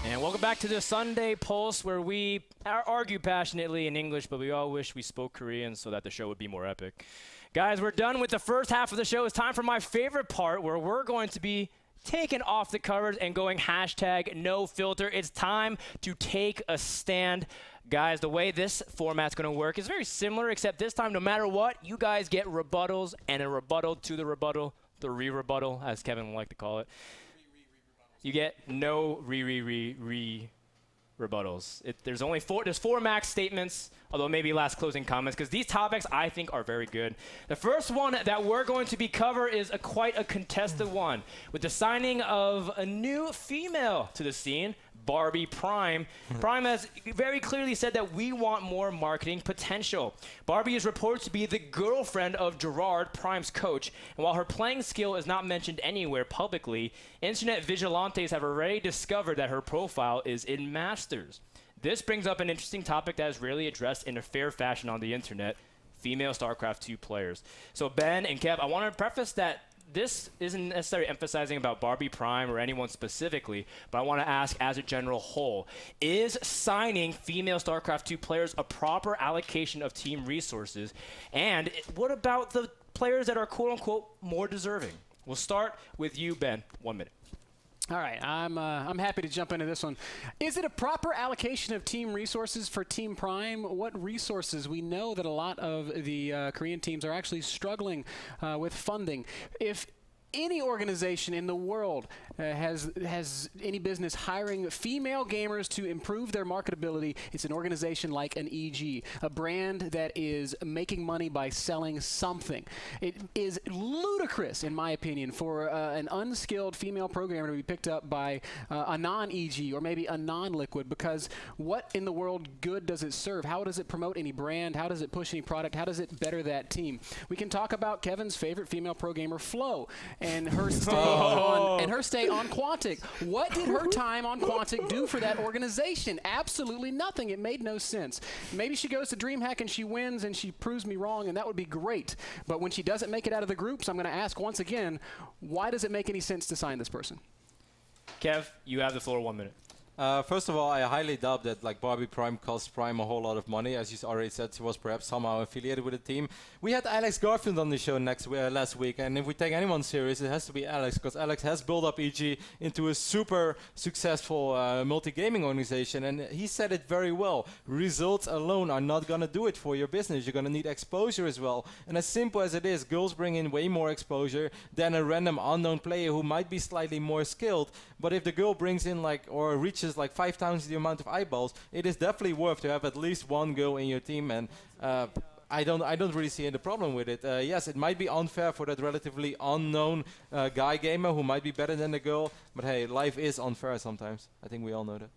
And welcome back to the Sunday Pulse, where we argue passionately in English, but we all wish we spoke Korean so that the show would be more epic. Guys, we're done with the first half of the show. It's time for my favorite part, where we're going to be taking off the covers and going hashtag no filter. It's time to take a stand. Guys, the way this format's going to work is very similar, except this time, no matter what, you guys get rebuttals and a rebuttal to the rebuttal, the re-rebuttal, as Kevin would like to call it. You get no rebuttals. There's only four max statements, although maybe last closing comments, because these topics I think are very good. The first one that we're going to be cover is quite a contested one, with the signing of a new female to the scene, Barbie Prime. Prime has very clearly said that we want more marketing potential. Barbie is reported to be the girlfriend of Gerard, Prime's coach, and while her playing skill is not mentioned anywhere publicly, internet vigilantes have already discovered that her profile is in Masters. This brings up an interesting topic that is rarely addressed in a fair fashion on the internet: female StarCraft 2 players. So Ben and Kev, I want to preface that this isn't necessarily emphasizing about Barbie Prime or anyone specifically, but I want to ask as a general whole, is signing female StarCraft 2 players a proper allocation of team resources? And what about the players that are quote-unquote more deserving? We'll start with you, Ben. 1 minute. All right, I'm happy to jump into this one. Is it a proper allocation of team resources for Team Prime? What resources? We know that a lot of the Korean teams are actually struggling with funding. If any organization in the world has any business hiring female gamers to improve their marketability, it's an organization like an EG, a brand that is making money by selling something. It is ludicrous, in my opinion, for an unskilled female programmer to be picked up by a non-EG or maybe a non-Liquid, because what in the world good does it serve? How does it promote any brand? How does it push any product? How does it better that team? We can talk about Kevin's favorite female pro gamer, Flo, and her stay on Quantic. What did her time on Quantic do for that organization? Absolutely nothing. It made no sense. Maybe she goes to DreamHack and she wins and she proves me wrong, and that would be great. But when she doesn't make it out of the groups, I'm going to ask once again, why does it make any sense to sign this person? Kev, you have the floor. 1 minute. First of all, I highly doubt that Barbie Prime cost Prime a whole lot of money. As you already said, she was perhaps somehow affiliated with the team. We had Alex Garfield on the show last week, and if we take anyone serious, it has to be Alex, because Alex has built up EG into a super successful multi-gaming organization, and he said it very well. Results alone are not going to do it for your business. You're going to need exposure as well. And as simple as it is, girls bring in way more exposure than a random unknown player who might be slightly more skilled. But if the girl brings in or reaches 5 times the amount of eyeballs, it is definitely worth to have at least one girl in your team, and I don't really see any problem with it. Yes, it might be unfair for that relatively unknown guy gamer who might be better than the girl, but hey, life is unfair sometimes. I think we all know that.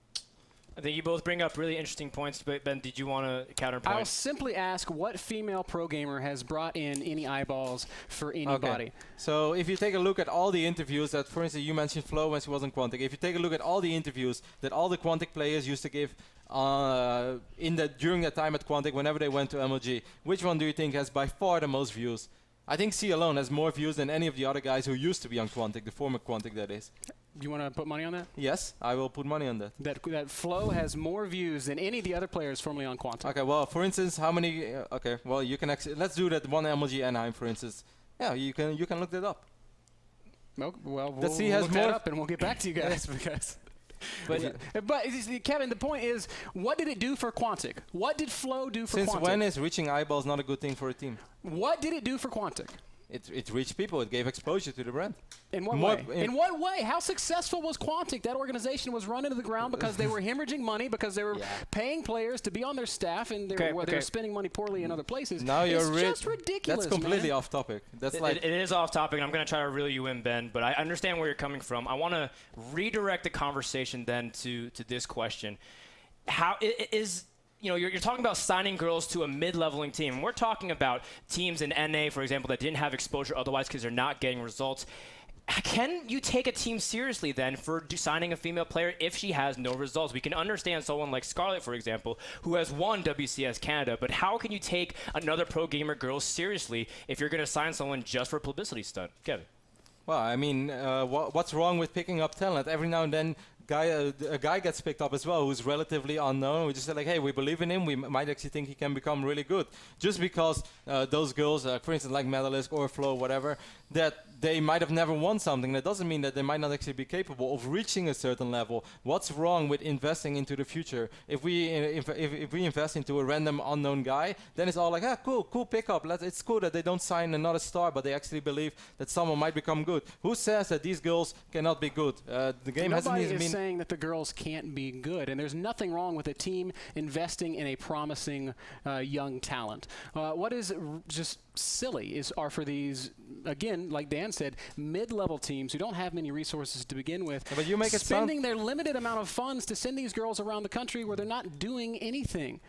I think you both bring up really interesting points, but Ben, did you want to counterpoint? I'll simply ask, what female pro gamer has brought in any eyeballs for anybody? Okay. So if you take a look at all the interviews that, for instance, you mentioned Flo when she was in Quantic. If you take a look at all the interviews that all the Quantic players used to give during that time at Quantic, whenever they went to MLG, which one do you think has by far the most views? I think C alone has more views than any of the other guys who used to be on Quantic, the former Quantic, that is. Do you want to put money on that? Yes, I will put money on that. That Flo has more views than any of the other players formerly on Quantic. Okay, well, for instance, how many? Okay, well, you can actually let's do that one MLG Anaheim, for instance. Yeah, you can look that up. Well, we'll look that up and we'll get back to you guys because. But Kevin, the point is, what did it do for Quantic? What did Flo do for Quantic? Since when is reaching eyeballs not a good thing for a team? What did it do for Quantic? It reached people. It gave exposure to the brand. In what way? In what way? How successful was Quantic? That organization was run into the ground because they were hemorrhaging money, because they were paying players to be on their staff, and they were spending money poorly in other places. Now it's just ridiculous. That's completely off topic. That's it is off topic, and I'm going to try to reel you in, Ben, but I understand where you're coming from. I want to redirect the conversation then to this question. How is... you're talking about signing girls to a mid-leveling team. We're talking about teams in NA, for example, that didn't have exposure otherwise because they're not getting results. Can you take a team seriously then for signing a female player if she has no results? We can understand someone like Scarlett, for example, who has won WCS Canada, but how can you take another pro gamer girl seriously if you're going to sign someone just for a publicity stunt? Kevin. Well, I mean, what's wrong with picking up talent? Every now and then, a guy gets picked up as well who's relatively unknown. We just say like, hey, we believe in him. We might actually think he can become really good. Just because those girls, for instance, like Medalisk or Flo, whatever, that they might have never won something. That doesn't mean that they might not actually be capable of reaching a certain level. What's wrong with investing into the future? If we invest into a random unknown guy, then it's all like, cool pickup. It's cool that they don't sign another star, but they actually believe that someone might become good. Who says that these girls cannot be good? The game hasn't even been saying that the girls can't be good, and there's nothing wrong with a team investing in a promising young talent. What is just silly are for these, again, like Dan said, mid-level teams who don't have many resources to begin with, but you make it spending their limited amount of funds to send these girls around the country where they're not doing anything.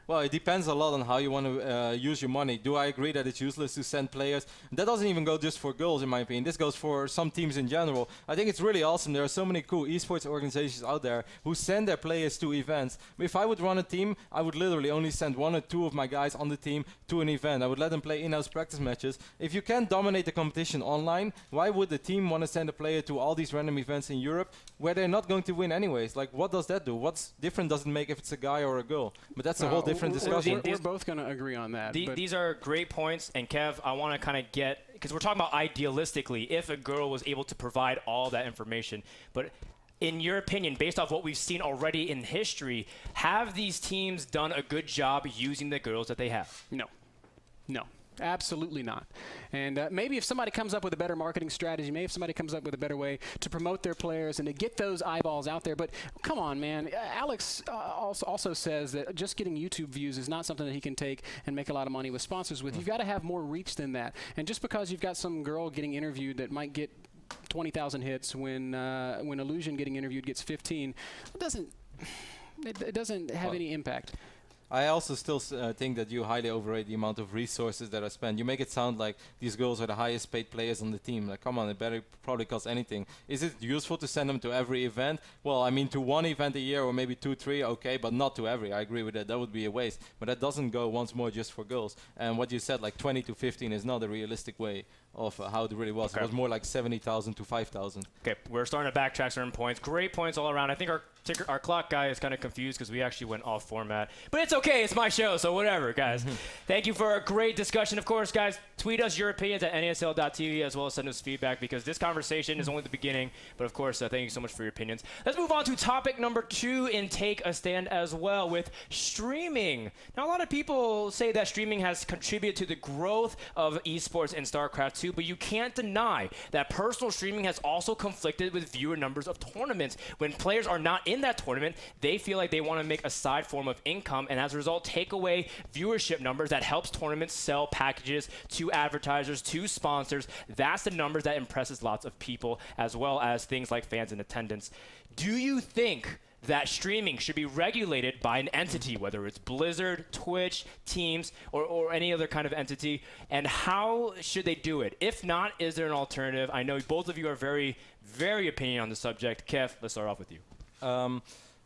Well, it depends a lot on how you want to use your money. Do I agree that it's useless to send players? That doesn't even go just for girls, in my opinion. This goes for some teams in general. I think it's really awesome. There are so many cool esports organizations out there who send their players to events. If I would run a team, I would literally only send 1 or 2 of my guys on the team to an event. I would let them play in-house practice matches. If you can't dominate the competition online, why would the team want to send a player to all these random events in Europe where they're not going to win anyways? Like, what does that do? What's different does it make if it's a guy or a girl? But that's a whole different discussion. We're both going to agree on that. These are great points, and Kev, I want to kind of get, because we're talking about idealistically, if a girl was able to provide all that information, but in your opinion, based off what we've seen already in history, have these teams done a good job using the girls that they have? No. Absolutely not. And maybe if somebody comes up with a better marketing strategy, maybe if somebody comes up with a better way to promote their players and to get those eyeballs out there. But come on, man. Alex also says that just getting YouTube views is not something that he can take and make a lot of money with sponsors with. You've got to have more reach than that. And just because you've got some girl getting interviewed that might get 20,000 hits when Illusion getting interviewed gets 15, it doesn't have any impact. I also still think that you highly overrate the amount of resources that are spent. You make it sound like these girls are the highest paid players on the team. Like, come on, it better probably cost anything. Is it useful to send them to every event? Well, I mean, to 1 event a year or maybe 2, 3, okay, but not to every. I agree with that. That would be a waste. But that doesn't go once more just for girls. And what you said, like 20 to 15, is not a realistic way of how it really was. Okay. It was more like 70,000 to 5,000. Okay, we're starting to backtrack certain points. Great points all around. I think our clock guy is kind of confused because we actually went off format. But it's okay. It's my show, so whatever, guys. Thank you for a great discussion. Of course, guys, tweet us your opinions at NASL.tv as well as send us feedback because this conversation is only the beginning. But, of course, thank you so much for your opinions. Let's move on to topic number 2 and take a stand as well with streaming. Now, a lot of people say that streaming has contributed to the growth of esports in StarCraft 2, but you can't deny that personal streaming has also conflicted with viewer numbers of tournaments. When players are not in that tournament, they feel like they want to make a side form of income, and as a result, take away viewership numbers that helps tournaments sell packages to advertisers, to sponsors. That's the numbers that impresses lots of people, as well as things like fans in attendance. Do you think that streaming should be regulated by an entity, whether it's Blizzard, Twitch, Teams, or any other kind of entity? And how should they do it? If not, is there an alternative? I know both of you are very, very opinionated on the subject. Kev, let's start off with you.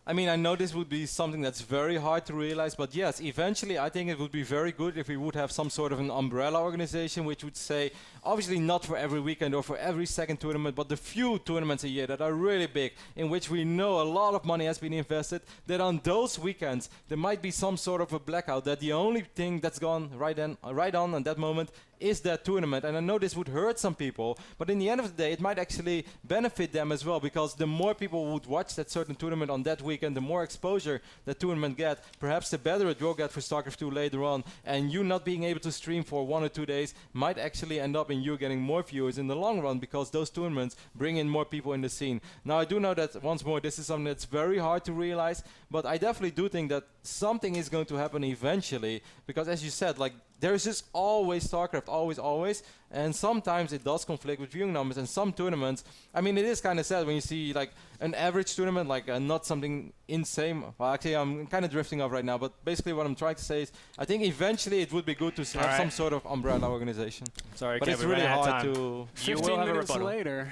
I mean, I know this would be something that's very hard to realize, but yes, eventually I think it would be very good if we would have some sort of an umbrella organization which would say, obviously not for every weekend or for every second tournament, but the few tournaments a year that are really big, in which we know a lot of money has been invested, that on those weekends there might be some sort of a blackout, that the only thing that's gone right on at that moment is that tournament. And I know this would hurt some people, but in the end of the day, it might actually benefit them as well, because the more people would watch that certain tournament on that weekend, the more exposure that tournament get, perhaps the better it will get for StarCraft 2 later on. And you not being able to stream for 1 or 2 days might actually end up in you getting more viewers in the long run, because those tournaments bring in more people in the scene. Now, I do know that, once more, this is something that's very hard to realize, but I definitely do think that something is going to happen eventually, because as you said, like, there's just always StarCraft, always, and sometimes it does conflict with viewing numbers. And some tournaments, I mean, it is kind of sad when you see like an average tournament, like not something insane. Well, actually, I'm kind of drifting off right now, but basically what I'm trying to say is, I think eventually it would be good to have some sort of umbrella organization. Sorry, but Kevin, it's really hard to. 15 minutes later.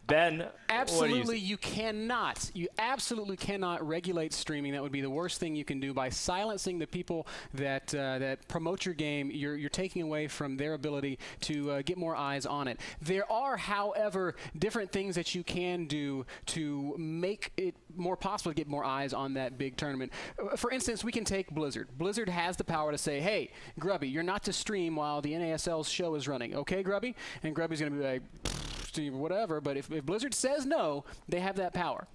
Ben, Absolutely, you cannot. You absolutely cannot regulate streaming. That would be the worst thing you can do. By silencing the people that that promote your game, you're taking away from their ability to get more eyes on it. There are, however, different things that you can do to make it more possible to get more eyes on that big tournament. For instance, we can take Blizzard. Blizzard has the power to say, hey, Grubby, you're not to stream while the NASL's show is running. Okay, Grubby? And Grubby's going to be like, whatever, but if Blizzard says no, they have that power.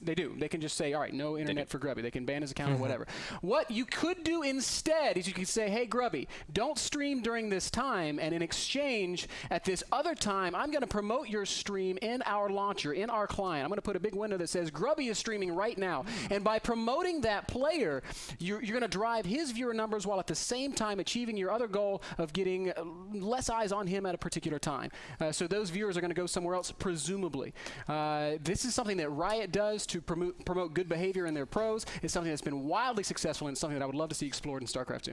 They do. They can just say, all right, no internet for Grubby. They can ban his account or whatever. What you could do instead is you could say, hey, Grubby, don't stream during this time, and in exchange, at this other time, I'm going to promote your stream in our launcher, in our client. I'm going to put a big window that says Grubby is streaming right now. And by promoting that player, you're going to drive his viewer numbers while at the same time achieving your other goal of getting less eyes on him at a particular time. So those viewers are going to go somewhere else, presumably. This is something that Riot does to promote good behavior in their pros. It's something that's been wildly successful, and it's something that I would love to see explored in StarCraft 2.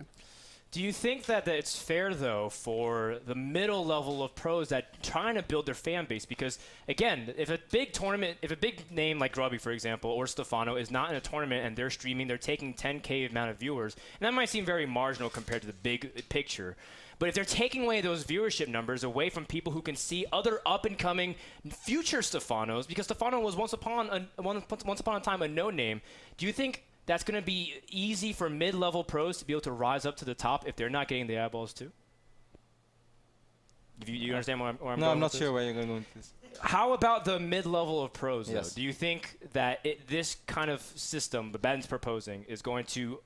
Do you think that it's fair, though, for the middle level of pros that trying to build their fan base? Because, again, if a big tournament, if a big name like Grubby, for example, or Stefano is not in a tournament and they're streaming, they're taking 10K amount of viewers, and that might seem very marginal compared to the big picture. But if they're taking away those viewership numbers away from people who can see other up-and-coming future Stefanos, because Stefano was once upon a time a no-name, do you think that's going to be easy for mid-level pros to be able to rise up to the top if they're not getting the eyeballs too? You understand where I'm going? No, I'm not sure where you're going with this. How about the mid-level of pros, Yes. though? Do you think that this kind of system that Ben's proposing is going to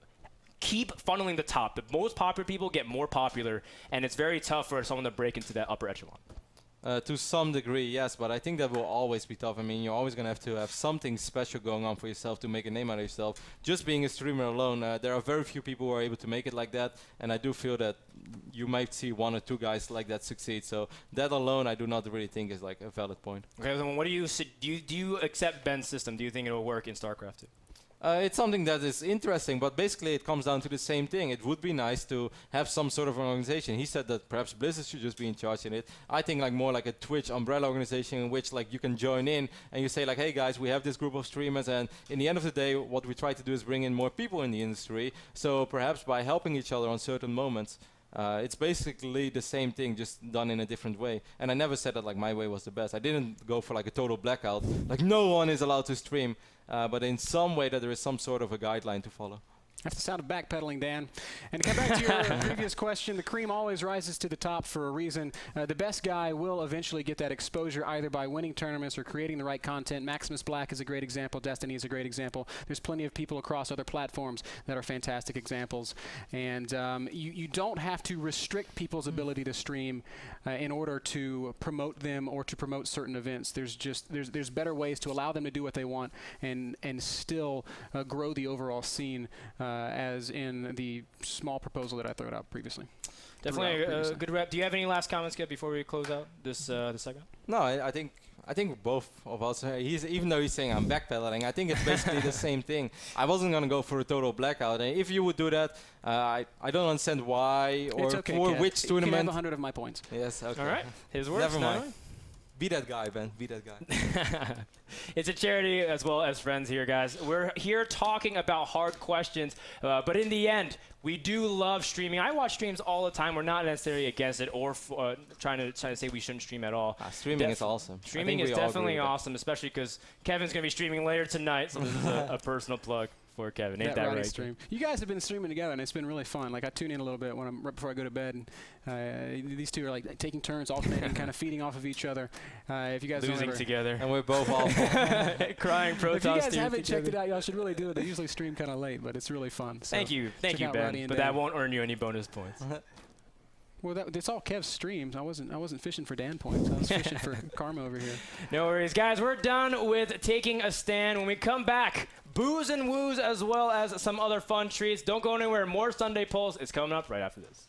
keep funneling the top? The most popular people get more popular, and it's very tough for someone to break into that upper echelon. To some degree, yes, but I think that will always be tough. I mean, you're always going to have something special going on for yourself to make a name out of yourself. Just being a streamer alone, there are very few people who are able to make it like that, and I do feel that you might see one or two guys like that succeed. So that alone, I do not really think is like a valid point. Okay, then what do you accept Ben's system? Do you think it will work in StarCraft 2? It's something that is interesting, but basically it comes down to the same thing. It would be nice to have some sort of an organization. He said that perhaps Blizzard should just be in charge in it. I think like more like a Twitch umbrella organization in which like you can join in and you say like, hey guys, we have this group of streamers, and in the end of the day, what we try to do is bring in more people in the industry. So perhaps by helping each other on certain moments, it's basically the same thing, just done in a different way. And I never said that like my way was the best. I didn't go for like a total blackout, like no one is allowed to stream. But in some way that there is some sort of a guideline to follow. That's the sound of backpedaling, Dan. And to come back to your previous question, the cream always rises to the top for a reason. The best guy will eventually get that exposure either by winning tournaments or creating the right content. Maximus Black is a great example. Destiny is a great example. There's plenty of people across other platforms that are fantastic examples. And you don't have to restrict people's ability to stream in order to promote them or to promote certain events. There's better ways to allow them to do what they want and still grow the overall scene, as in the small proposal that I threw out previously. Definitely a good rep. Do you have any last comments, Kev, before we close out this segment? No, I think both of us, even though he's saying I'm backpedaling, I think it's basically the same thing. I wasn't going to go for a total blackout. And if you would do that, I don't understand why or okay, for Kev. which tournament. You can have 100 of my points. Yes, okay. All right. His words. Never mind. Be that guy, Ben. Be that guy. It's a charity as well as friends here, guys. We're here talking about hard questions, but in the end, we do love streaming. I watch streams all the time. We're not necessarily against it or trying to say we shouldn't stream at all. Streaming is awesome. Streaming is definitely awesome, especially because Kevin's going to be streaming later tonight, so this is a personal plug for Kevin. Ain't that right? Stream. You guys have been streaming together, and it's been really fun. Like I tune in a little bit right before I go to bed. And, these two are like taking turns, alternating, kind of feeding off of each other. If you guys losing together, and we're both awful, crying protest. If you guys haven't checked it out, y'all should really do it. They usually stream kind of late, but it's really fun. So thank you, Ben. But that won't earn you any bonus points. Well, it's all Kev's streams. I wasn't fishing for Dan points. I was fishing for karma over here. No worries, guys. We're done with taking a stand. When we come back, booze and woos as well as some other fun treats. Don't go anywhere. More Sunday Pulse is coming up right after this.